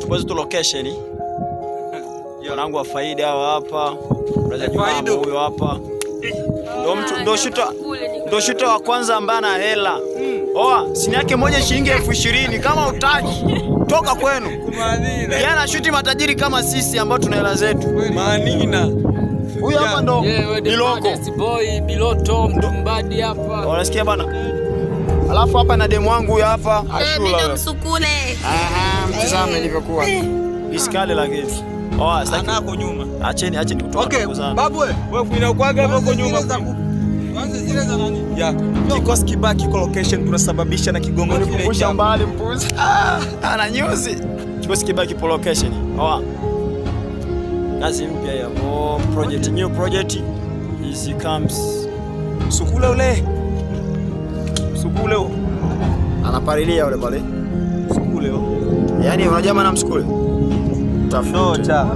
Tupozi tu location. Wanangu wa Faida hawa hapa. Brother Juma huyo hapa. Ndio shooter wa kwanza ambaye ana hela. Oa, sini yake moja shilingi 20,000 kama utaki. Toka kwenu. Yeye anashuti matajiri kama sisi ambao tuna hela zetu. Manina. Huyu hapa ndo Biloko. Boy, Biloto, Mtumbadi hapa. Unasikia bana? Alafu hapa na demu wangu huyu hapa. Ashura. Msukule. Aha, mtazame nilivyokuwa. Iskale la kitu. Oa, sitaki anako nyuma. Acheni kutoa. Okay, babu wewe kuinakuaga hapo nyuma. Kwanza zile za nani? Ya. Kikosi kibaki kwa location tunasababisha na Kigongo kupusha mbali mpuzi. Ana nyuzi. Kikosi kibaki kwa location. Oa. Kazi mpya ya new project is comes. Sukule ule. Anapalilia ule pale. Sukule. Yaani unajua maana msukule? Tafuta.